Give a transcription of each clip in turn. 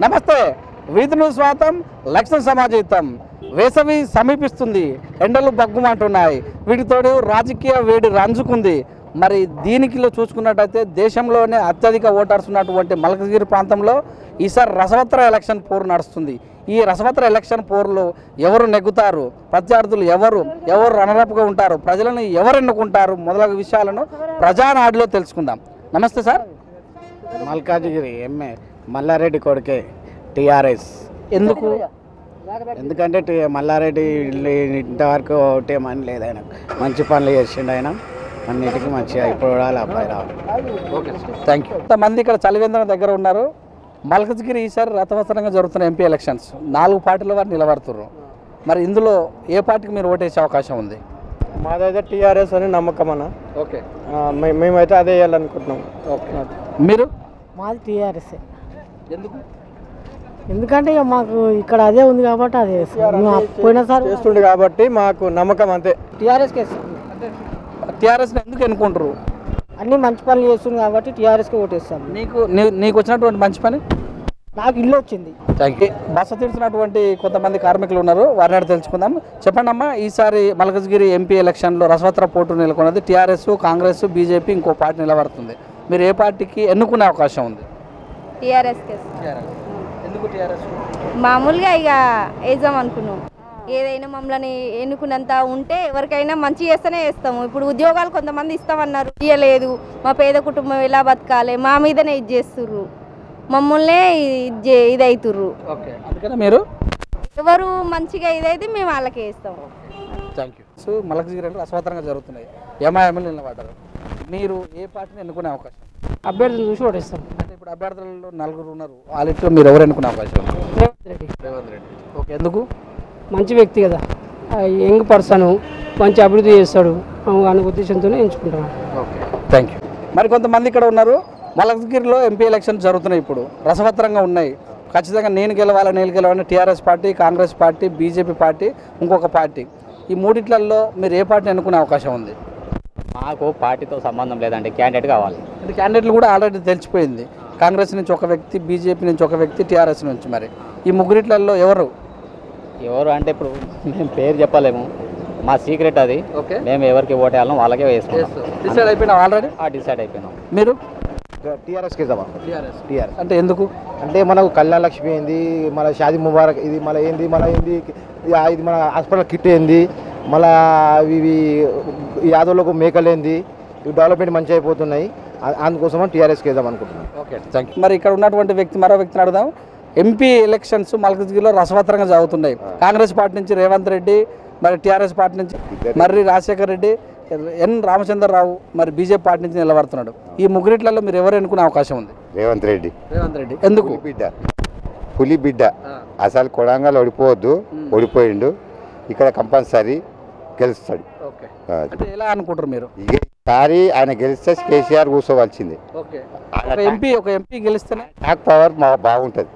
నమస్తే, వీధులు స్వాతం, లక్షణ సమాజం. వేసవి సమీపిస్తుంది, ఎండలు బగ్గుమంటున్నాయి. వీటితోడు రాజకీయ వేడి రంజుకుంది. మరి దీనికిలో చూసుకున్నట్టయితే దేశంలోనే అత్యధిక ఓటర్స్ ఉన్నటువంటి మల్కజ్గిరి ప్రాంతంలో ఈసారి రసవత్ర ఎలక్షన్ పోరు నడుస్తుంది. ఈ రసవత్ర ఎలక్షన్ పోరులో ఎవరు నెగ్గుతారు, ప్రత్యర్థులు ఎవరు రనరప్గా ఉంటారు, ప్రజలను ఎవరు ఎన్నుకుంటారు మొదలగు విషయాలను ప్రజానాడిలో తెలుసుకుందాం. నమస్తే సార్. మల్కాజ్గిరి ఎంఏ మల్లారెడ్డి కొడుకే టీఆర్ఎస్. ఎందుకంటే మల్లారెడ్డి ఇంతవరకు ఒకటేమని లేదు, ఆయన మంచి పనులు చేసిండు. ఆయన అన్నిటికీ మంచిగా ఇప్పుడు అబ్బాయి రావాలి. Thank you. కొంతమంది ఇక్కడ చలివేంద్రం దగ్గర ఉన్నారు. మల్కజ్గిరి ఈసారి రథవత్సరంగా జరుగుతున్న ఎంపీ ఎలక్షన్స్ 4 పార్టీల వారు నిలబడుతున్నారు. మరి ఇందులో ఏ పార్టీకి మీరు ఓటేసే అవకాశం ఉంది? మాదైతే టీఆర్ఎస్ అని నమ్మకం అన్న. ఓకే, మేమైతే అదే వేయాలనుకుంటున్నాం. ఓకే, మీరు? మాది టీఆర్ఎస్. ఎందుకు? ఎందుకంటే ఇక మాకు ఇక్కడ అదే ఉంది కాబట్టి అదే పోయినసారి చేస్తుండే కాబట్టి మాకు నమ్మకం అంతే. టీఆర్ఎస్కి టీఆర్ఎస్ని ఎందుకు ఎన్నుకుంటారు? అన్ని మంచి పనులు చేస్తుంది కాబట్టి టీఆర్ఎస్కి ఓటేస్తాను. నీకు వచ్చినటువంటి మంచి పని? నాకు ఇల్లు వచ్చింది. బస తీర్చినటువంటి కొంతమంది కార్మికులు ఉన్నారు, వారిని అడిగి తెలుసుకుందాం. చెప్పండి అమ్మా, ఈసారి మల్కజ్గిరి ఎంపీ ఎలక్షన్లో రసవత్ర పోటు నెలకొన్నది. టీఆర్ఎస్, కాంగ్రెస్, బీజేపీ, ఇంకో పార్టీ నిలబడుతుంది. మీరు ఏ పార్టీకి ఎన్నుకునే అవకాశం ఉంది? టీఆర్ఎస్కి. ఎందుకు టీఆర్ఎస్? మామూలుగా ఇక వేద్దాం అనుకున్నాం. ఏదైనా మమ్మల్ని ఎన్నుకున్నంత ఉంటే ఎవరికైనా మంచి చేస్తేనే వేస్తాము. ఇప్పుడు ఉద్యోగాలు కొంతమంది ఇస్తామన్నారు, ఇవ్వలేదు. మా పేద కుటుంబం ఎలా బతకాలి, మా మీదనే ఇది చేస్తుర్రు, మమ్మల్నే ఇది అవుతుర్రు. అందుకనే మీరు ఎవరు మంచిగా ఇదైతే మేము వాళ్ళకే ఇస్తాం. Thank you. సో మల్కజ్గిరిలో రసవత్రంగా జరుగుతున్నాయి, ఎంఐఎంఎల్ నిలబడ్డారు. మీరు ఏ పార్టీని ఎన్నుకునే అవకాశం? అభ్యర్థులు చూసి ఓటేస్తాం. అంటే ఇప్పుడు అభ్యర్థులలో 4 ఉన్నారు, వాళ్ళిట్లో మీరు ఎవరు ఎన్నుకునే అవకాశం? రేవంత్ రెడ్డి. ఓకే, ఎందుకు? మంచి వ్యక్తి కదా, యంగ్ పర్సన్, మంచి అభివృద్ధి చేస్తాడు అనే ఉద్దేశంతోనే ఎంచుకుంటాను. Okay, thank you. మరి కొంతమంది ఇక్కడ ఉన్నారు. మల్కజ్గిరిలో ఎంపీ ఎలక్షన్స్ జరుగుతున్నాయి, ఇప్పుడు రసవత్రంగా ఉన్నాయి. ఖచ్చితంగా నేను గెలవాలని TRS party, Congress party, BJP party, ఇంకొక పార్టీ. ఈ మూడిట్లలో మీరు ఏ పార్టీని ఎన్నుకునే అవకాశం ఉంది? మాకు పార్టీతో సంబంధం లేదండి, క్యాండిడేట్ కావాలి. అంటే క్యాండిడేట్లు కూడా ఆల్రెడీ తెలిసిపోయింది. కాంగ్రెస్ నుంచి ఒక వ్యక్తి, బీజేపీ నుంచి ఒక వ్యక్తి, టీఆర్ఎస్ నుంచి. మరి ఈ ముగ్గురిట్లలో ఎవరు అంటే ఇప్పుడు మేము పేరు చెప్పలేము, మా సీక్రెట్ అది. ఓకే, మేము ఎవరికి ఓటేయాలో వాళ్ళకే వేస్తాం. డిసైడ్ అయిపోయినా ఆల్రెడీ? డిసైడ్ అయిపోయినాం. మీరు? టీఆర్ఎస్కి ఇద్దామా? టీఆర్ఎస్ అంటే ఎందుకు? అంటే మనకు కళ్యాణ లక్ష్మి ఏంది, మన షాదీ ముబారక్ ఇది, ఏంది ఇది మన హాస్పిటల్ కిట్ ఏంది, మళ్ళా ఇవి యాదవులకు మేకలేంది, ఇవి డెవలప్మెంట్ మంచిగా అయిపోతున్నాయి. అందుకోసం టీఆర్ఎస్కి వేద్దాం అనుకుంటున్నాం. Okay, thank you. మరి ఇక్కడ ఉన్నటువంటి మరో వ్యక్తిని అడుగుదాం. ఎంపీ ఎలక్షన్స్ మల్కజ్గిరిలో రసవత్రంగా జరుగుతున్నాయి. కాంగ్రెస్ పార్టీ నుంచి రేవంత్ రెడ్డి, మరి టీఆర్ఎస్ పార్టీ నుంచి మర్రి రాజశేఖర్ రెడ్డి, ఎన్ రామచంద్రరావు, మరి బీజేపీ పార్టీ నుంచి నిలబడుతున్నాడు. ఈ ముగ్గురిట్లలో మీరు ఎవరు ఎన్నుకునే అవకాశం ఉంది? రేవంత్ రెడ్డి. ఎందుకు? పులి బిడ్డ అసలు కొడంగల్ ఓడిపోయిండు, ఇక్కడ కంపల్సరీ గెలుస్తాడు. అంటే ఎలా అనుకుంటారు మీరు? ఈసారి ఆయన గెలిస్తే కేసీఆర్ కూర్చోవలసింది. ఒక ఎంపీ గెలిస్తేనే టాక్ పవర్ బాగుంటుంది.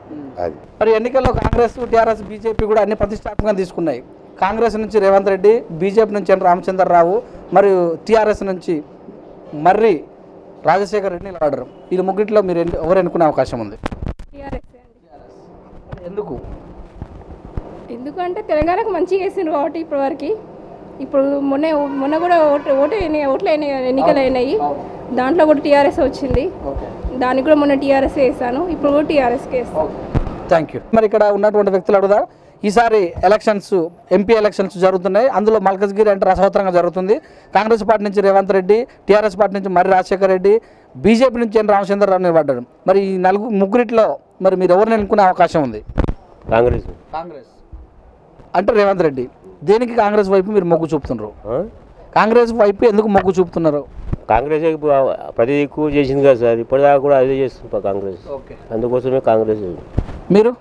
అది మరి ఎన్నికల్లో కాంగ్రెస్, టీఆర్ఎస్, బీజేపీ కూడా అన్ని ప్రతిష్టాత్మకంగా తీసుకున్నాయి. కాంగ్రెస్ నుంచి రేవంత్ రెడ్డి, బీజేపీ నుంచి ఎన్ రామచంద్రరావు, మరియు టీఆర్ఎస్ నుంచి మర్రి రాజశేఖర్ రెడ్డి నిలబడ్డారు. ఈ ముగ్గిట్లో మీరు ఎవరు ఎన్నుకునే అవకాశం ఉంది? ఎందుకంటే తెలంగాణకు మంచిగా వేసిండ్రు కాబట్టి ఇప్పటివరకు. ఇప్పుడు మొన్న కూడా ఓట్లు ఎన్నికలు అయినాయి, దాంట్లో కూడా టీఆర్ఎస్ వచ్చింది. దానికి కూడా మొన్న టీఆర్ఎస్ వేసాను, ఇప్పుడు కూడా టీఆర్ఎస్కి వేస్తాను. Thank you. మరి ఇక్కడ ఉన్నటువంటి వ్యక్తులు అడుగుదా, ఈసారి ఎలక్షన్స్ ఎంపీ ఎలక్షన్స్ జరుగుతున్నాయి. అందులో మల్కజ్గిరి అంటే రసవత్రంగా జరుగుతుంది. కాంగ్రెస్ పార్టీ నుంచి రేవంత్ రెడ్డి, టీఆర్ఎస్ పార్టీ నుంచి మర్రి రాజశేఖర్ రెడ్డి, బీజేపీ నుంచి ఎన్ రామచంద్రరావు నిలబడ్డాడు. మరి ఈ ముగ్గురిట్లో మరి మీరు ఎవరిని ఎన్నుకునే అవకాశం ఉంది? కాంగ్రెస్ అంటే రేవంత్ రెడ్డి. దేనికి కాంగ్రెస్ వైపు మీరు మొగ్గు చూపుతున్నారు? కాంగ్రెస్ వైపు ఎందుకు మొగ్గు చూపుతున్నారు? కాంగ్రెస్ ప్రతి ఎక్కువ చేసింది కదా సార్, ఇప్పటిదాకా కూడా అదే చేస్తుంది కాంగ్రెస్. అందుకోసమే కాంగ్రెస్. మీరు?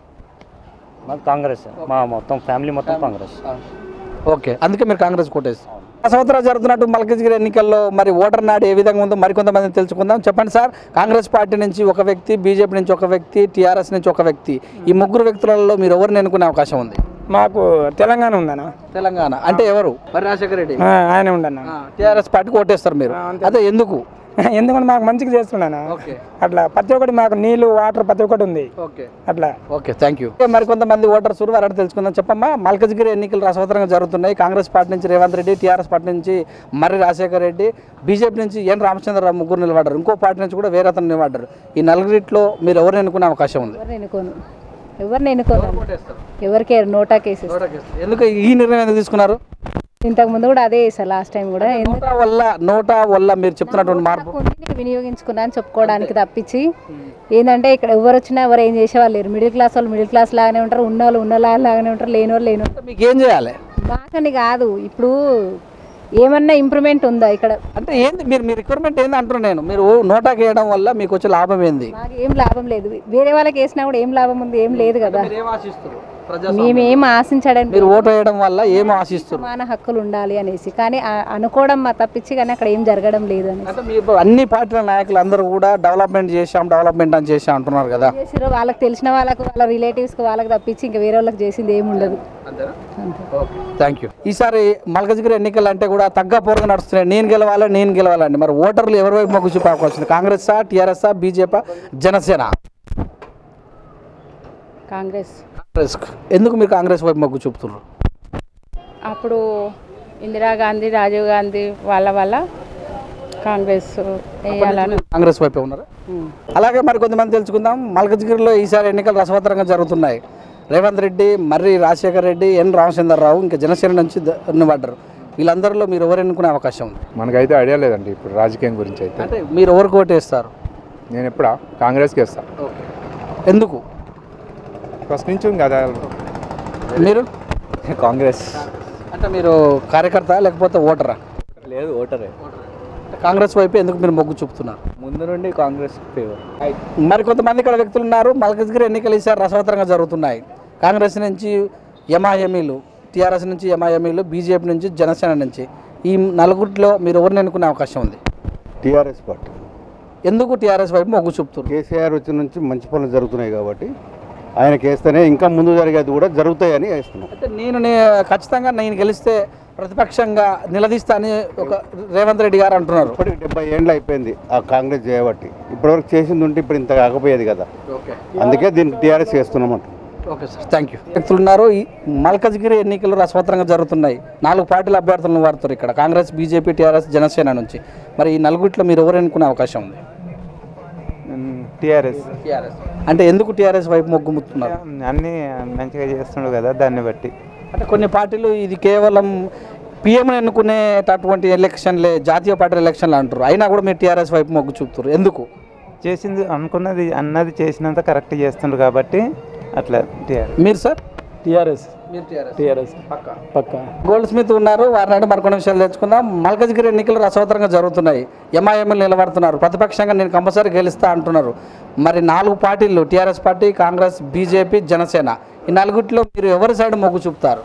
కాంగ్రెస్, మా మొత్తం ఫ్యామిలీ మొత్తం కాంగ్రెస్. ఓకే, అందుకే మీరు కాంగ్రెస్ కోటేస్తారు. సంవత్సరాలు జరుగుతున్నట్టు మల్కజ్గిరి ఎన్నికల్లో మరి ఓటర్ నాడు ఏ విధంగా ఉందో మరికొంతమందిని తెలుసుకుందాం. చెప్పండి సార్, కాంగ్రెస్ పార్టీ నుంచి ఒక వ్యక్తి, బీజేపీ నుంచి ఒక వ్యక్తి, టీఆర్ఎస్ నుంచి ఒక వ్యక్తి, ఈ ముగ్గురు వ్యక్తులలో మీరు ఎవరిని ఎన్నుకునే అవకాశం ఉంది? మాకు తెలంగాణ ఉందన్న. తెలంగాణ అంటే ఎవరు? మరి రాజశేఖర రెడ్డి ఆయన ఉండన్న. టీఆర్ఎస్ పార్టీకి ఓటేస్తారు మీరు. అదే ఎందుకు? ఎందుకంటే మాకు మంచిగా చేస్తున్నాను అట్లా ప్రతి ఒక్కటి మాకు నీళ్లు వాటర్ ప్రతి ఒక్కటి ఉంది అట్లా. Okay, thank you. మరి కొంతమంది ఓటర్స్ వారంటే తెలుసుకుందాం. చెప్పమ్మా, మల్కజ్గిరి ఎన్నికలు రసవత్తరంగా జరుగుతున్నాయి. కాంగ్రెస్ పార్టీ నుంచి రేవంత్ రెడ్డి, టీఆర్ఎస్ పార్టీ నుంచి మర్రి రాజశేఖర రెడ్డి, బీజేపీ నుంచి ఎన్ రామచంద్రరావు ముగ్గురు నిలబడ్డారు. ఇంకో పార్టీ నుంచి కూడా వేరే అతను నిలబడ్డారు. ఈ నలుగురిట్లో మీరు ఎవరు ఎన్నుకునే అవకాశం ఉంది? ఎవరిని ఎన్నుకోను, ఎవరికి నోటా కేసు. ఎందుకు ఈ నిర్ణయం ఎందుకు తీసుకున్నారు? ఇంతకు ముందు కూడా అదే చేశారు, లాస్ట్ టైం కూడా. నోటా వల్ల మీరు చెప్తున్నటువంటి మార్పు వినియోగించుకున్నా అని చెప్పుకోవడానికి తప్పించి ఏంటంటే ఇక్కడ ఎవరు వచ్చినా ఎవరు ఏం చేసేవాళ్ళు లేరు. మిడిల్ క్లాస్ వాళ్ళు మిడిల్ క్లాస్ లాగానే ఉంటారు, ఉన్నవాళ్ళు ఉన్నలాగానే ఉంటారు, లేని వాళ్ళు లేని ఉంటారు. మీకు ఏం చేయాలి? మాకని కాదు, ఇప్పుడు ఏమన్నా ఇంప్రూవ్మెంట్ ఉందా ఇక్కడ? అంటే ఏంది మీరు రిక్వైర్మెంట్ ఏంది అంటున్నాను నేను. మీరు నోటాకి వేయడం వల్ల మీకు వచ్చే లాభం ఏంది? మాకు ఏం లాభం లేదు. వేరే వాళ్ళకి వేసినా కూడా ఏం లాభం ఉంది? ఏం లేదు కదా. మేమేం ఆశించడం, మీరు ఓటు వేయడం వల్ల ఏం ఆశిస్తారు? సమాన హక్కులు ఉండాలి అనేసి, కానీ అనుకోవడం మా తప్పించి, కానీ అక్కడ ఏం జరగడం లేదు అని. అంటే మీ అన్ని పార్టీల నాయకులు అందరూ కూడా డెవలప్మెంట్ అని చేసాం అంటున్నారు కదా. చేసిరో వాళ్ళకి తెలిసిన వాళ్ళకు, వాళ్ళ రిలేటివ్స్కి వాళ్ళకి తప్పించి ఇంకా వేరే వాళ్ళకి చేసింది ఏమి ఉండదు. Thank you. ఈసారి మల్కజ్గిరి ఎన్నికలు అంటే కూడా తగ్గపోరుగా నడుస్తున్నాయి. నేను గెలవాలండి. మరి ఓటర్లు ఎవరి వైపు మొగ్గు చూపే అవకాశం ఉంది? కాంగ్రెసా, టీఆర్ఎస్ఆ, బీజేపీ, జనసేన? కాంగ్రెస్. ఎందుకు మీరు కాంగ్రెస్ వైపు మొగ్గు చూపుతున్నారు? అప్పుడు ఇందిరాగాంధీ, రాజీవ్ గాంధీ వాళ్ళ కాంగ్రెస్ కాంగ్రెస్ వైపే ఉన్నారు. అలాగే మరి కొంతమంది తెలుసుకుందాం. మల్కజ్గిరిలో ఈసారి ఎన్నికలు రసవత్తరంగా జరుగుతున్నాయి. రేవంత్ రెడ్డి, మర్రి రాజశేఖర రెడ్డి, ఎన్ రామచంద్రరావు, ఇంకా జనసేన నుంచి నిలబడ్డారు. వీళ్ళందరిలో మీరు ఎవరు ఎన్నుకునే అవకాశం ఉంది? మనకైతే ఐడియా లేదండి ఇప్పుడు రాజకీయం గురించి అయితే. అంటే మీరు ఎవరికి ఓటు వేస్తారు? నేను ఎప్పుడా కాంగ్రెస్కి వేస్తాను. ఎందుకు? ఫస్ట్ నుంచి కదా. మీరు కాంగ్రెస్. అంటే మీరు కార్యకర్త లేకపోతే ఓటరా? లేదు, ఓటరే. కాంగ్రెస్ వైపు ఎందుకు మీరు మొగ్గు చూపుతున్నారు? ముందు నుండి కాంగ్రెస్ ఫేవర్. మరి కొంతమంది ఇక్కడ వ్యక్తులు ఉన్నారు. మల్కజ్గిరి ఎన్నికలు ఈసారి రసవత్తరంగా జరుగుతున్నాయి. కాంగ్రెస్ నుంచి ఎంఐఎంఈలు, టీఆర్ఎస్ నుంచి ఎంఐఎంఈలు, బీజేపీ నుంచి, జనసేన నుంచి. ఈ నలుగురిలో మీరు ఎవరిని ఎన్నుకునే అవకాశం ఉంది? TRS party. ఎందుకు టీఆర్ఎస్ వైపు మొగ్గు చూపుతున్నారు? కేసీఆర్ వచ్చిన నుంచి మంచి పనులు జరుగుతున్నాయి కాబట్టి ఆయనకి వేస్తేనే ఇంకా ముందు జరిగేది కూడా జరుగుతాయని వేస్తున్నాం. అంటే ఖచ్చితంగా నేను గెలిస్తే ప్రతిపక్షంగా నిలదీస్తా అని ఒక రేవంత్ రెడ్డి గారు అంటున్నారు. ఇప్పటికి 70 ఏళ్ళు అయిపోయింది ఆ కాంగ్రెస్ చేయబట్టి. ఇప్పటివరకు చేసింది ఉంటే ఇప్పుడు ఇంత కాకపోయేది కదా. అందుకే దీనికి టీఆర్ఎస్ చేస్తున్నామంట. Okay sir, thank you. వ్యక్తులు ఉన్నారు. ఈ మల్కజ్గిరి ఎన్నికలు రసవత్తరంగా జరుగుతున్నాయి. 4 పార్టీల అభ్యర్థులను వాడుతారు ఇక్కడ. కాంగ్రెస్, బీజేపీ, టీఆర్ఎస్, జనసేన నుంచి. మరి ఈ నలుగురిలో మీరు ఎవరు ఎన్నుకునే అవకాశం ఉంది? టీఆర్ఎస్. అంటే ఎందుకు టీఆర్ఎస్ వైపు మొగ్గుముతున్నారు? అన్నీ మంచిగా చేస్తుండ్రు కదా, దాన్ని బట్టి. అంటే కొన్ని పార్టీలు ఇది కేవలం పిఎంని ఎన్నుకునేటటువంటి ఎలక్షన్లే, జాతీయ పార్టీ ఎలక్షన్లు అంటారు. అయినా కూడా మీరు టీఆర్ఎస్ వైపు మొగ్గు చూపుతారు. ఎందుకు? చేసింది అనుకున్నది అన్నది చేసినంత కరెక్ట్ చేస్తుండ్రు కాబట్టి అట్లా టీఆర్ఎస్. మీరు సార్? టీఆర్ఎస్. పక్కా. గోల్డ్ స్మిత్ ఉన్నారు. వారిని మరికొన్ని విషయాలు తెచ్చుకుందాం. మల్కజ్గిరి ఎన్నికలు రసవత్తరంగా జరుగుతున్నాయి. ఎంఐఎంఎల్ నిలబడుతున్నారు. ప్రతిపక్షంగా నేను కంపల్సరీ గెలుస్తా అంటున్నారు. మరి 4 పార్టీలు, TRS party, Congress, BJP, Janasena. ఈ నలుగురిలో మీరు ఎవరి సైడ్ మొగ్గు చూపుతారు?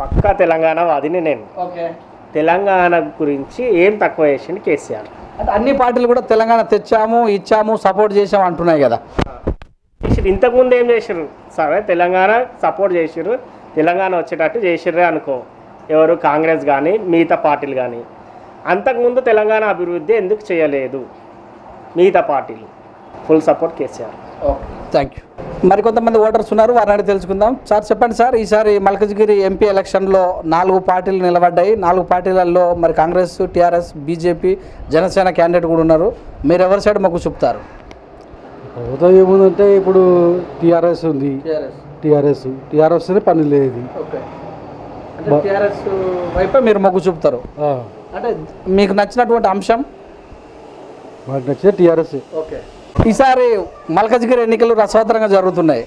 పక్కా తెలంగాణ వాదిని నేను. తెలంగాణ గురించి ఏం తక్కువ చేసింది కేసీఆర్. అంటే అన్ని పార్టీలు కూడా తెలంగాణ తెచ్చాము, ఇచ్చాము, సపోర్ట్ చేసాము అంటున్నాయి కదా. ఇంతకుముందు ఏం చేసారు? సరే, తెలంగాణ సపోర్ట్ చేసిర్రు, తెలంగాణ వచ్చేటట్టు చేసిర్రే అనుకో. ఎవరు? కాంగ్రెస్ కానీ మిగతా పార్టీలు కానీ. అంతకుముందు తెలంగాణ అభివృద్ధి ఎందుకు చేయలేదు మిగతా పార్టీలు? Full support KCR. Thank you. మరి కొంతమంది ఓటర్స్ ఉన్నారు. వారిని తెలుసుకుందాం. సార్ చెప్పండి సార్, ఈసారి మల్కజ్గిరి ఎంపీ ఎలక్షన్లో 4 పార్టీలు నిలబడ్డాయి. 4 పార్టీలలో మరి Congress, TRS, BJP, Janasena candidate కూడా ఉన్నారు. మీరు ఎవరి సైడ్ మొగ్గు చూపుతారు? ఏముందంటే ఇప్పుడు టీఆర్ఎస్ ఉంది. టీఆర్ఎస్ పని లేదు. టీఆర్ఎస్ వైపే మీరు మొగ్గు చూపుతారు. అంటే మీకు నచ్చినటువంటి అంశం? మాకు నచ్చిన టీఆర్ఎస్. ఈసారి మల్కజ్గిరి ఎన్నికలు రసవత్తరంగా జరుగుతున్నాయి.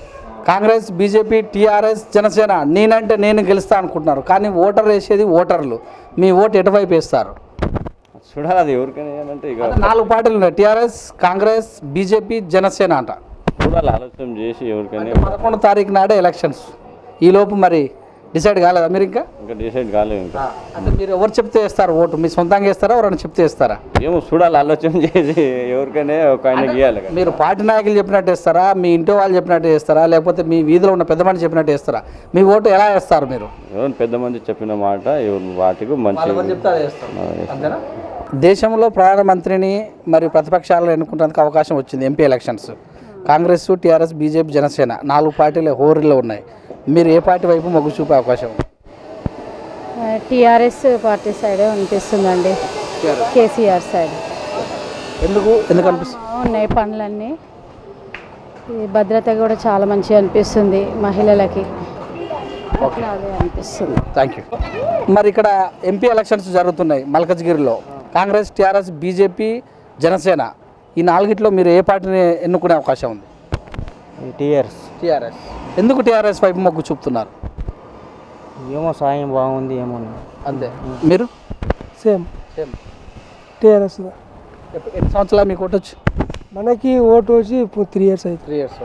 కాంగ్రెస్, బీజేపీ, టీఆర్ఎస్, జనసేన నేనంటే నేను గెలుస్తా అనుకుంటున్నారు. కానీ ఓటర్ వేసేది ఓటర్లు. మీ ఓటు ఎటువైపు వేస్తారు? చూడాలి, అది ఎవరికైనా. అంటే ఇక 4 పార్టీలు ఉన్నాయి. టీఆర్ఎస్, కాంగ్రెస్, బీజేపీ, జనసేన అంట. చూడాలి, ఆలోచన చేసి ఎవరికైనా. 11వ తారీఖు నాడే ఎలక్షన్స్. ఈలోపు మరి డిసైడ్ కాలేదా మీరు? ఇంకా డిసైడ్ కాలేదు. ఇంకా అంటే మీరు ఎవరు చెప్తే వేస్తారు ఓటు? మీ సొంతంగా వేస్తారా, ఎవరైనా చెప్తే వేస్తారా? ఏమో చూడాలి, ఆలోచన చేసి ఎవరికైనా ఒక ఆయన గీయాలి. మీరు పార్టీ నాయకులు చెప్పినట్టు వేస్తారా, మీ ఇంటి వాళ్ళు చెప్పినట్టు వేస్తారా, లేకపోతే మీ వీధిలో ఉన్న పెద్ద మంది చెప్పినట్టు వేస్తారా? మీ ఓటు ఎలా వేస్తారు మీరు? ఎవరు పెద్ద మంది చెప్పిన మాట ఎవరు వాటికి మంచి. దేశంలో ప్రధానమంత్రిని మరి ప్రతిపక్షాలను ఎన్నుకోవడానికి అవకాశం వచ్చింది MP elections. Congress, TRS, BJP, Janasena 4 పార్టీలు హోరీలో ఉన్నాయి. మీరు ఏ పార్టీ వైపు మొగ్గు చూపే అవకాశం ఉంది? టీఆర్ఎస్ పార్టీ సైడే అనిపిస్తుందండి. కేసీఆర్ సైడ్. ఎందుకు అనిపిస్తుంది? ఉన్నాయి పనులన్నీ, ఈ భద్రత కూడా చాలా మంచిగా అనిపిస్తుంది మహిళలకి. అట్లా అదే అనిపిస్తుంది. Thank you. మరి ఇక్కడ ఎంపీ ఎలక్షన్స్ జరుగుతున్నాయి మల్కజ్గిరిలో. కాంగ్రెస్, టీఆర్ఎస్, బీజేపీ, జనసేన ఈ 4గిట్లో మీరు ఏ పార్టీని ఎన్నుకునే అవకాశం ఉంది? టీఆర్ఎస్. ఎందుకు టీఆర్ఎస్ వైపు మొగ్గు చూపుతున్నారు? ఏమో సాయం బాగుంది ఏమో అంతే. మీరు? Same TRS. ఎన్ని సంవత్సరాలు మీకు ఓటు వచ్చి? మనకి ఓటు వచ్చి 3 ఇయర్స్ అవుతుంది. 3 ఇయర్స్.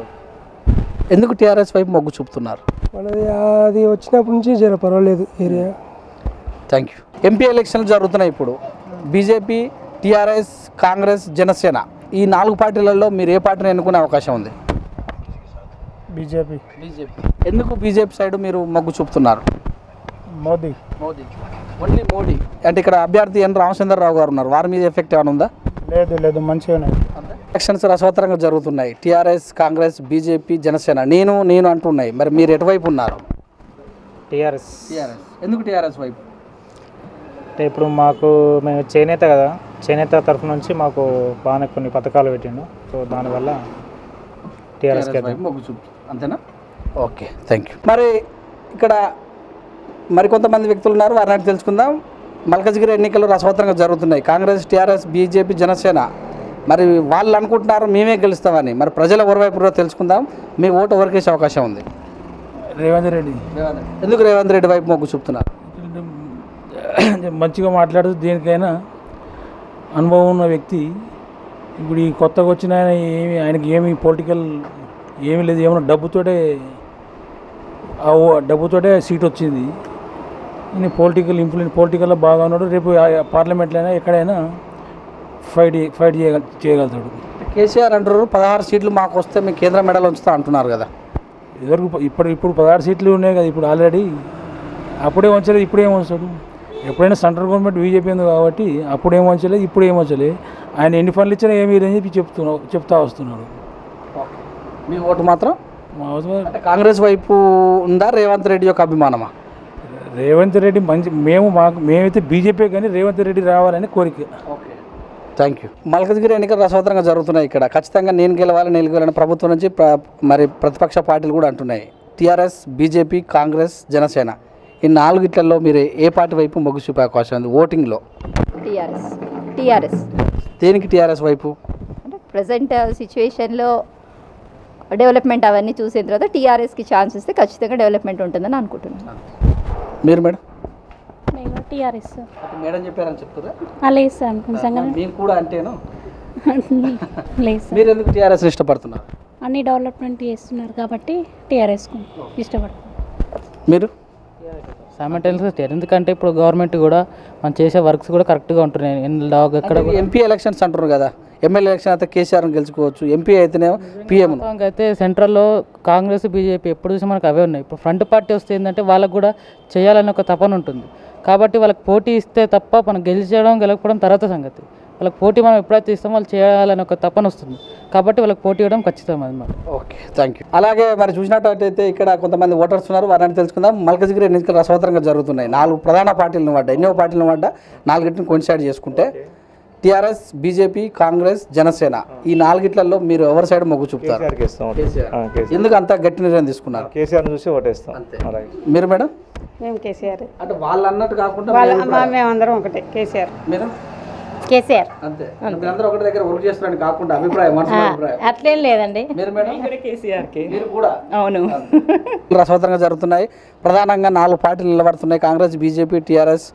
ఎందుకు టీఆర్ఎస్ వైపు మొగ్గు చూపుతున్నారు? మనది అది వచ్చినప్పటి నుంచి జర పర్వాలేదు ఏరియా. Thank you. ఎంపీ ఎలక్షన్లు జరుగుతున్నాయి ఇప్పుడు. బీజేపీ, టీఆర్ఎస్, కాంగ్రెస్, జనసేన ఈ 4 పార్టీలలో మీరు ఏ పార్టీని ఎన్నుకునే అవకాశం ఉంది? బీజేపీ. ఎందుకు బీజేపీ సైడ్ మీరు మొగ్గు చూపుతున్నారు? మోదీ. ఓన్లీ మోడీ. అంటే ఇక్కడ అభ్యర్థి ఎన్ రామచంద్రరావు గారు ఉన్నారు, వారి మీద ఎఫెక్ట్ ఏమైనా ఉందా? లేదు మంచిగా. ఎలక్షన్స్ రసవత్తరంగా జరుగుతున్నాయి. టీఆర్ఎస్, కాంగ్రెస్, బీజేపీ, జనసేన నేను అంటున్నాయి. మరి మీరు ఎటువైపు ఉన్నారు? టీఆర్ఎస్. ఎందుకు టీఆర్ఎస్ వైపు? అంటే ఇప్పుడు మేము చేనేత కదా, చేనేత తరఫు నుంచి మాకు బాగానే కొన్ని పథకాలు పెట్టిండు. సో దానివల్ల టీఆర్ఎస్ వైపు మొగ్గు చూపు. అంతేనా? Okay, thank you. మరి ఇక్కడ మరికొంతమంది వ్యక్తులు ఉన్నారు, వారిని తెలుసుకుందాం. మల్కజ్గిరి ఎన్నికలు రసవత్తరంగా జరుగుతున్నాయి. కాంగ్రెస్, టీఆర్ఎస్, బీజేపీ, జనసేన మరి వాళ్ళు అనుకుంటున్నారు మేమే గెలుస్తామని. మరి ప్రజల ఎవరి వైపు తెలుసుకుందాం. మీ ఓటు ఎవరికి వేసే అవకాశం ఉంది? రేవంత్ రెడ్డి. ఎందుకు రేవంత్ రెడ్డి వైపు మొగ్గు చూపుతున్నారు? మంచిగా మాట్లాడుతూ దేనికైనా అనుభవం ఉన్న వ్యక్తి. ఇప్పుడు ఈ కొత్తగా వచ్చిన ఆయనకి ఏమి పొలిటికల్ ఏమీ లేదు, ఏమన్నా డబ్బుతోటే సీట్ వచ్చింది. ఈయన పొలిటికల్లో బాగా ఉన్నాడు. రేపు పార్లమెంట్లో అయినా ఎక్కడైనా ఫైట్ చేయగలుగుతాడు. కేసీఆర్ అంటారు 16 సీట్లు మాకు వస్తే మేము కేంద్ర మెడల్ ఉంచుతా అంటున్నారు కదా. ఇదివరకు ఇప్పుడు 16 సీట్లు ఉన్నాయి కదా. ఇప్పుడు ఆల్రెడీ అప్పుడే వంచలేదు, ఇప్పుడేం వంచాడు. ఎప్పుడైనా సెంట్రల్ గవర్నమెంట్ బీజేపీ ఉంది కాబట్టి అప్పుడేం వంచలేదు, ఇప్పుడు ఏం వంచలేదు. ఆయన ఎన్ని ఫండ్లు ఇచ్చినా ఏమీ లేదని చెప్పి చెప్తా వస్తున్నాడు. మీ ఓటు మాత్రం కాంగ్రెస్ వైపు ఉందా, రేవంత్ రెడ్డి యొక్క అభిమానమా? రేవంత్ రెడ్డి మేమైతే బీజేపీ కానీ రేవంత్ రెడ్డి రావాలని కోరిక. Thank you. మల్కజ్గిరి ఎన్నికలు రసవత్తరంగా జరుగుతున్నాయి. ఇక్కడ ఖచ్చితంగా నేను గెలవాలని ప్రభుత్వం నుంచి మరి ప్రతిపక్ష పార్టీలు కూడా అంటున్నాయి. టీఆర్ఎస్, బీజేపీ, కాంగ్రెస్, జనసేన ఈ 4గిట్లలో మీరు ఏ పార్టీ వైపు మొగ్గు చూపే అవకాశం ఉంది ఓటింగ్లో? టీఆర్ఎస్. దేనికి టీఆర్ఎస్ వైపు? అంటే ప్రజెంట్ సిచ్యువేషన్లో డెవలప్మెంట్ అవన్నీ చూసిన తర్వాత టీఆర్ఎస్కి ఛాన్స్ ఇస్తే ఖచ్చితంగా డెవలప్మెంట్ ఉంటుందని అనుకుంటున్నాను. మీరు మేడం? నేను టీఆర్ఎస్. మేడం చెప్పారని చెప్తారా? లేదు సార్, నిజంగా మేము కూడా అంటేను. లేదు సార్. మీరు ఎందుకు టీఆర్ఎస్ ఇష్టపడుతున్నారు? అన్ని డెవలప్మెంట్ చేస్తున్నారు కాబట్టి టీఆర్ఎస్కు ఇష్టపడుతున్నారు. మీరు? సైమల్టేనియస్గా ఎందుకంటే ఇప్పుడు గవర్నమెంట్ కూడా మనం చేసే వర్క్స్ కూడా కరెక్ట్గా ఉంటున్నాయి. ఎక్కడ ఎంపీ ఎలక్షన్స్ అంటారు కదా, ఎమ్మెల్యే ఎలక్షన్ అయితే కేసీఆర్ని గెలుచుకోవచ్చు, ఎంపీ అయితేనేమో పీఎం. అయితే సెంట్రల్లో కాంగ్రెస్, బీజేపీ ఎప్పుడు చూసి మనకు అవే ఉన్నాయి. ఇప్పుడు ఫ్రంట్ పార్టీ వస్తే ఏంటంటే వాళ్ళకు కూడా చేయాలని ఒక తపన ఉంటుంది. కాబట్టి వాళ్ళకి పోటీ ఇస్తే తప్ప మనం గెలకపోవడం తర్వాత సంగతి. వాళ్ళకి పోటీ మనం ఎప్పుడైతే ఇస్తామో వాళ్ళు చేయాలని ఒక తపన వస్తుంది. కాబట్టి వాళ్ళకి పోటీ ఇవ్వడం ఖచ్చితం అన్నమాట. Okay, thank you. అలాగే మరి చూసినట్టయితే ఇక్కడ కొంతమంది ఓటర్స్ ఉన్నారు, వారిని తెలుసుకుందాం. మల్కజ్గిరి ఎన్నికలు రసవత్తరంగా జరుగుతున్నాయి. 4 ప్రధాన పార్టీలను పడ్డా, ఎన్నో పార్టీలను పడ్డా 4గిట్లను కొన్సైడ్ చేసుకుంటే టీఆర్ఎస్, బీజేపీ, కాంగ్రెస్, జనసేన ఈ 4గిట్లలో మీరు ఎవరి సైడ్ మొగ్గు చూపుతారు? ఎందుకు అంత గట్టి నిర్ణయం తీసుకున్నారు? కేసీఆర్ చూసి ఓటేస్తాం. మీరు మేడం? మేము కేసీఆర్. అంటే వాళ్ళు అన్నట్టు కాకుండా మేమందరం ఒకటే కేసీఆర్. మీరు? కేసీఆర్. అంతే. మీరందరూ ఒకటి దగ్గర వర్క్ చేస్తున్నారని కాకుండా అభిప్రాయం, అభిప్రాయం అట్లేం లేదండి. మీరు మేడం? కేసీఆర్కి. మీరు కూడా? అవును. రసవత్తరంగా జరుగుతున్నాయి. ప్రధానంగా 4 పార్టీలు నిలబడుతున్నాయి. కాంగ్రెస్, బీజేపీ, టీఆర్ఎస్,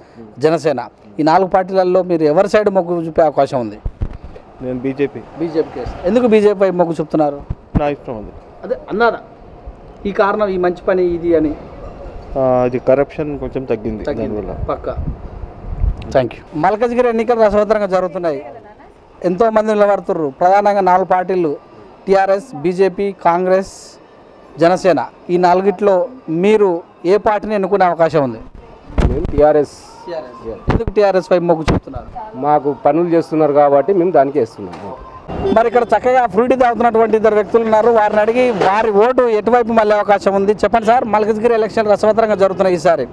జనసేన ఈ 4 పార్టీలలో మీరు ఎవరి సైడ్ మొగ్గు చూపే అవకాశం ఉంది? నేను బీజేపీ. ఎందుకు బీజేపీ వైపు మొగ్గు చూపుతున్నారు? నా ఇష్టం ఉంది. అదే అన్నారా ఈ కారణం, ఈ మంచి పని ఇది అని? అది కరప్షన్ కొంచెం తగ్గింది దానివల్ల. పక్కా. Thank you. మల్కజ్గిరి ఎన్నికలు రసవత్తరంగా జరుగుతున్నాయి. ఎంతోమంది నిలబడుతున్నారు. ప్రధానంగా 4 పార్టీలు టీఆర్ఎస్, బీజేపీ, కాంగ్రెస్, జనసేన ఈ 4గిట్లో మీరు ఏ పార్టీని ఎన్నుకునే అవకాశం ఉంది? టీఆర్ఎస్. ఎందుకు టీఆర్ఎస్ వైపు మొగ్గు చూపుతున్నారు? మాకు పనులు చేస్తున్నారు కాబట్టి మేము దానికి వేస్తున్నాం. మరి ఇక్కడ చక్కగా ఫ్రూటీ తాగుతున్నటువంటి ఇద్దరు వ్యక్తులు ఉన్నారు. వారిని అడిగి వారి ఓటు ఎటువైపు మళ్ళీ అవకాశం ఉంది చెప్పండి సార్. మల్కజ్గిరి ఎలక్షన్ రసవత్తరంగా జరుగుతున్నాయి ఈసారి.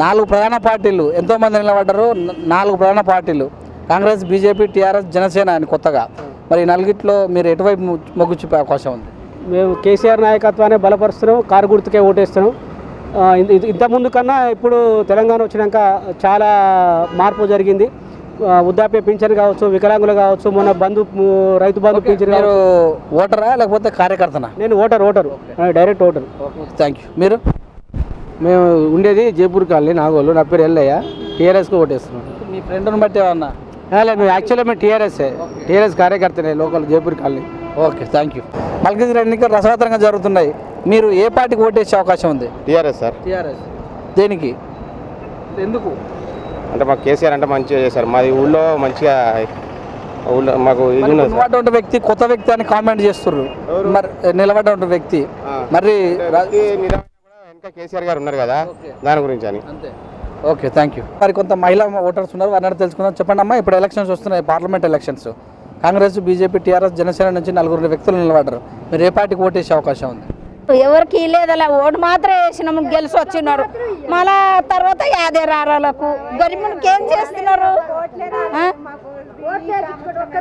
4 ప్రధాన పార్టీలు ఎంతోమంది నిలబడ్డారు. 4 ప్రధాన పార్టీలు కాంగ్రెస్, బీజేపీ, టీఆర్ఎస్, జనసేన అని కొత్తగా. మరి ఈ నలుగిట్లో మీరు ఎటువైపు మొగ్గు చూపే అవకాశం ఉంది? మేము కేసీఆర్ నాయకత్వాన్ని బలపరుస్తున్నాం, కారు గుర్తుకే ఓటేస్తున్నాం. ఇంతకుముందు కన్నా ఇప్పుడు తెలంగాణ వచ్చినాక చాలా మార్పు జరిగింది. వృద్ధాప్య పింఛన్ కావచ్చు, వికలాంగులు కావచ్చు, మొన్న రైతు బంధు పింఛన్. మీరు ఓటరా లేకపోతే కార్యకర్తనా? నేను voter direct voter. Thank you. మీరు? మేము ఉండేది జైపూర్ కాలనీ, నాగోలు. నా పేరు ఎల్లయ్య. టీఆర్ఎస్కి ఓటేస్తున్నాం. మీ ఫ్రెండ్ని బట్టి ఏమన్నా? మేము యాక్చువల్గా మేము టీఆర్ఎస్ కార్యకర్తనే, local Jaipur colony. Okay, thank you. Malkajgiri ఎన్నికలు రసవత్తరంగా జరుగుతున్నాయి. మీరు ఏ పార్టీకి ఓటేసే అవకాశం ఉంది? TRS sir. టీఆర్ఎస్. దేనికి? ఎందుకు? అంటే మాకు కేసీఆర్ అంటే మంచిగా చేశారు. మాది ఊళ్ళో మంచిగా మాకు నిలబడ్డ వ్యక్తి కొత్త వ్యక్తి అని కామెంట్ చేస్తున్నారు. మరి నిలబడ్డ వ్యక్తి మరి ఇంకా కేసీఆర్ గారు ఉన్నారు కదా, దాని గురించి అని. Okay, thank you. మరి కొంత మహిళా ఓటర్స్ ఉన్నారు, వారిని తెలుసుకుందాం. చెప్పండి అమ్మా, ఇప్పుడు ఎలక్షన్స్ వస్తున్నాయి, parliament elections. Congress, BJP, TRS, Janasena నుంచి 4 వ్యక్తులు నిలబడ్డారు. మీరు ఏ పార్టీకి ఓటేసే అవకాశం ఉంది? ఎవరికి లేదలా ఓటు మాత్రం వేసినాము, గెలిచి వచ్చినారు. మళ్ళా తర్వాత యాదే రారాలకు గరీబులకి ఏం చేస్తున్నారు?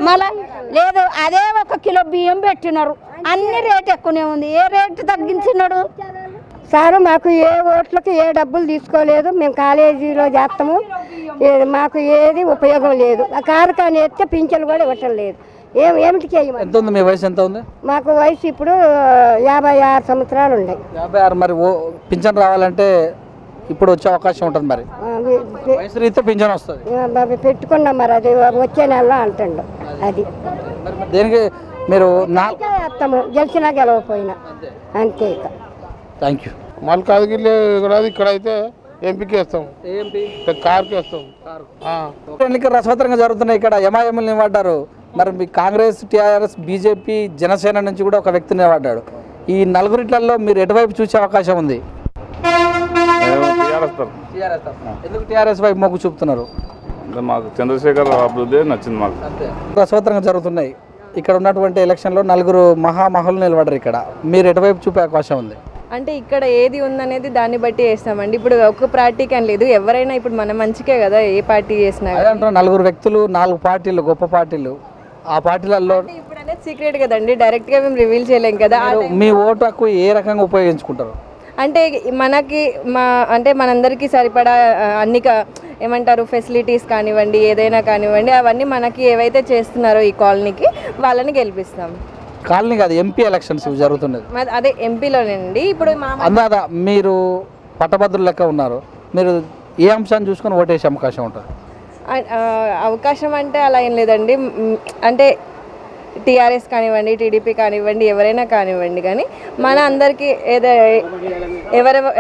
మళ్ళా లేదు, అదే 1 కిలో బియ్యం పెట్టినారు. అన్ని రేట్ ఎక్కువనే ఉంది. ఏ రేటు తగ్గించినాడు సారు? మాకు ఏ ఓట్లకి ఏ డబ్బులు తీసుకోలేదు. మేము కాలేజీలో చేస్తాము, మాకు ఏది ఉపయోగం లేదు. ఆ కారు కానీ ఎత్తే పింఛన్లు కూడా ఇవ్వట్లేదు. ఏమిటికి ఎంత ఉంది? మీ వయసు ఎంత ఉంది? మాకు వయసు ఇప్పుడు 56 సంవత్సరాలు ఉన్నాయి. 56. మరి పింఛన్ రావాలంటే ఇప్పుడు వచ్చే అవకాశం ఉంటుంది. మరి వయసు రీత్యా పింఛన్ వస్తుంది. పెట్టుకున్నాం, మరి అది వచ్చే నెలలో అంటుండు. అది దేనికి మీరు వేస్తాము, గెలిచినా గెలవపోయినా అంతే. ఇక థ్యాంక్ యూ. మల్కాజ్గిరిలో ఇక్కడ అయితే ఎంపీకి వేస్తాం, కార్కి వేస్తాం. ఎన్నికలు రసవత్తరంగా జరుగుతున్నాయి. ఇక్కడ ఎంఐఎంలు నిలబడ్డారు. మరి మీ కాంగ్రెస్, టీఆర్ఎస్, బీజేపీ, జనసేన నుంచి కూడా ఒక వ్యక్తి నిలబడ్డాడు. ఈ 4 మీరు ఎటువైపు చూసే అవకాశం ఉంది? ఎందుకు టీఆర్ఎస్ వైపు మొగ్గు చూపుతున్నారు? మాకు చంద్రశేఖర్ అభివృద్ధి నచ్చింది. మాకు రసవత్తరంగా జరుగుతున్నాయి. ఇక్కడ ఉన్నటువంటి ఎలక్షన్లో 4 మహామహులు నిలబడ్డారు. ఇక్కడ మీరు ఎటువైపు చూపే అవకాశం ఉంది? అంటే ఇక్కడ ఏది ఉందనేది దాన్ని బట్టి వేస్తామండి. ఇప్పుడు ఒక్క పార్టీకి అని లేదు, ఎవరైనా ఇప్పుడు మన మంచికే కదా ఏ పార్టీ చేసినా. 4 వ్యక్తులు, 4 పార్టీలు, గొప్ప పార్టీలు. ఆ పార్టీలలో ఇప్పుడు అనేది సీక్రెట్ కదండి, డైరెక్ట్గా మేము రివీల్ చేయలేం కదా. మీ ఓటు హక్కు ఏ రకంగా ఉపయోగించుకుంటారు? అంటే మనకి అంటే మనందరికీ సరిపడా అన్ని ఏమంటారు ఫెసిలిటీస్ కానివ్వండి, ఏదైనా కానివ్వండి, అవన్నీ మనకి ఏవైతే చేస్తున్నారో ఈ కాలనీకి వాళ్ళని గెలిపిస్తాం. కాలనీ కాదు, ఎంపీ ఎలక్షన్స్ జరుగుతున్నది. అదే ఎంపీలోనండి. ఇప్పుడు అందాదా మీరు పట్టభద్రులు లెక్క ఉన్నారు. మీరు ఏ అంశాన్ని చూసుకొని ఓటేసే అవకాశం ఉంటుంది? అవకాశం అంటే అలా ఏం లేదండి. అంటే టీఆర్ఎస్ కానివ్వండి, టీడీపీ కానివ్వండి, ఎవరైనా కానివ్వండి, కానీ మన అందరికీ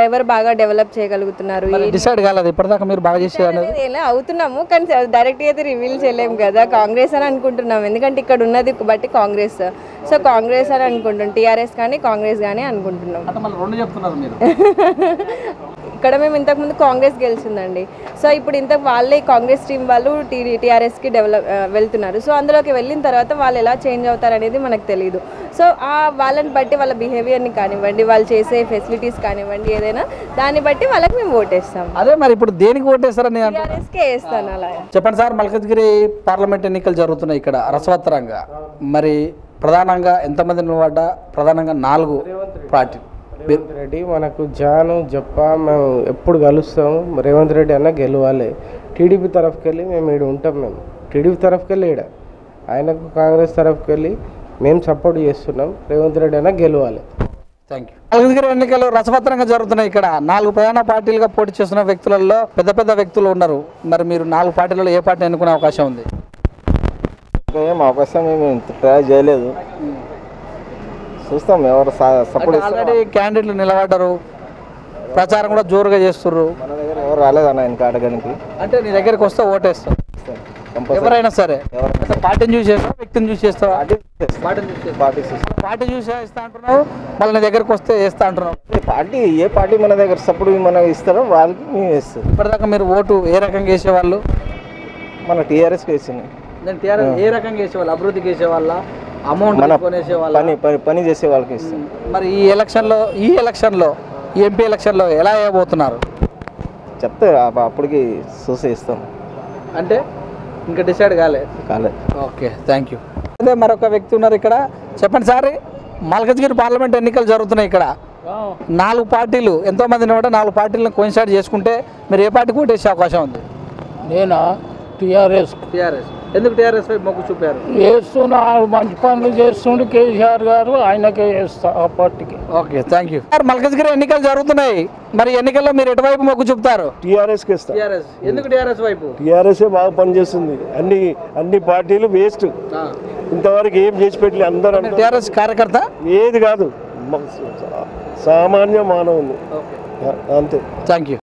ఎవరు బాగా డెవలప్ చేయగలుగుతున్నారు డిసైడ్ కాలేదు ఇప్పటిదాకా. మీరు బాగా చేసేది అవుతున్నాము, కానీ డైరెక్ట్గా అయితే రివీల్ చేయలేము కదా. కాంగ్రెస్ అని అనుకుంటున్నాం, ఎందుకంటే ఇక్కడ ఉన్నది బట్టి కాంగ్రెస్. సో కాంగ్రెస్ అని అనుకుంటున్నాం, టీఆర్ఎస్ కానీ కాంగ్రెస్ కానీ అనుకుంటున్నాం. ఇక్కడ మేము ఇంతకుముందు కాంగ్రెస్ గెలిచిందండి. సో ఇప్పుడు వాళ్ళే కాంగ్రెస్ టీం వాళ్ళు టీఆర్ఎస్కి వెళ్తున్నారు. సో అందులోకి వెళ్ళిన తర్వాత వాళ్ళు ఎలా చేంజ్ అవుతారు అనేది మనకు తెలియదు. సో వాళ్ళని బట్టి వాళ్ళ బిహేవియర్ని కానివ్వండి, వాళ్ళు చేసే ఫెసిలిటీస్ కానివ్వండి, ఏదైనా దాన్ని బట్టి వాళ్ళకి మేము ఓటేస్తాం. అదే మరి ఇప్పుడు దేనికి ఓటేస్తారని టీఆర్ఎస్కే వేస్తాను. అలా చెప్పండి సార్. మల్కజ్గిరి పార్లమెంట్ ఎన్నికలు జరుగుతున్నాయి ఇక్కడ రసవత్తరంగా. మరి ప్రధానంగా ఎంతమంది నిలబడ్డా? ప్రధానంగా 4 పార్టీ. రేవంత్ రెడ్డి మనకు జాను జప్ప మేము ఎప్పుడు కలుస్తాము. రేవంత్ రెడ్డి అన్న గెలవాలి. టీడీపీ తరఫుకి వెళ్ళి మేము ఈడ ఉంటాం. మేము టీడీపీ తరఫుకి వెళ్ళి ఈడ, ఆయనకు కాంగ్రెస్ తరఫుకి వెళ్ళి మేము సపోర్ట్ చేస్తున్నాం. రేవంత్ రెడ్డి అన్న గెలవాలి. Thank you. మల్కజ్గిరి ఎన్నికలు రసవత్తరంగా జరుగుతున్నాయి. ఇక్కడ 4 ప్రధాన పార్టీలుగా పోటీ చేస్తున్న వ్యక్తులలో పెద్ద వ్యక్తులు ఉన్నారు. మరి మీరు 4 పార్టీలలో ఏ పార్టీ ఎన్నుకునే అవకాశం ఉంది? ఏం అవకాశం మేము ట్రై చేయలేదు, చూస్తాం ఎవరు సపోర్ట్. ఆల్రెడీ క్యాండిడేట్లు నిలబడ్డారు, ప్రచారం కూడా జోరుగా చేస్తున్నారు. మన దగ్గర ఎవరు రాలేదన్న ఇంకా అడగడానికి. అంటే నీ దగ్గరికి వస్తే ఓటేస్తావు ఎవరైనా సరే? పార్టీని చూసి చేస్తావా, వ్యక్తిని చూసి చేస్తావా? పార్టీ చూసి ఇస్తా అంటున్నావు, మళ్ళీ నీ దగ్గరకు వస్తే వేస్తా అంటున్నావు. పార్టీ ఏ పార్టీ మన దగ్గర సపోర్ట్ మనం ఇస్తారో వాళ్ళకి మేము వేస్తాం. ఇప్పటిదాకా మీరు ఓటు ఏ రకంగా వేసేవాళ్ళు? మన టీఆర్ఎస్కి వేసినాయి. నేను టీఆర్ఎస్ ఏ రకంగా వేసేవాళ్ళు? అభివృద్ధికి వేసేవాళ్ళ, అమౌంట్ కొనేసేవాళ్ళ, పని చేసే వాళ్ళకి ఇస్తాం. మరి ఈ ఎలక్షన్లో ఎంపీ ఎలక్షన్లో ఎలా వేయబోతున్నారు చెప్తే అప్పటికి చూసి ఇస్తాం. అంటే ఇంకా డిసైడ్ కాలేదు. Okay, thank you. అదే మరొక వ్యక్తి ఉన్నారు ఇక్కడ. చెప్పండి సార్, మల్కజ్గిరి పార్లమెంట్ ఎన్నికలు జరుగుతున్నాయి. ఇక్కడ 4 పార్టీలు, ఎంతోమంది కూడా 4 పార్టీలను కోయిన్సైడ్ చేసుకుంటే మీరు ఏ పార్టీకి ఓటేసే అవకాశం ఉంది? నేనా టీఆర్ఎస్. ఎందుకు టీఆర్ఎస్ వైపు మొగ్గు చూపారు? వేస్తున్నా, మంచి పనులు చేస్తుండే కేసీఆర్ గారు, ఆయనకే వేస్తా ఆ పార్టీకి. Okay, thank you. మల్కజ్గిరి ఎన్నికలు జరుగుతున్నాయి, మరి ఎన్నికల్లో మీరు ఎటువైపు మొగ్గు చూపుతారు? టీఆర్ఎస్కి ఇస్తా. ఎందుకు టీఆర్ఎస్ వైపు? టీఆర్ఎస్ఏ బాగా పనిచేస్తుంది. అన్ని పార్టీలు వేస్ట్, ఇంతవరకు ఏం చేసి పెట్టలే. అందరూ టీఆర్ఎస్ కార్యకర్త ఏది కాదు, సామాన్య మానవుని అంతే. Thank you.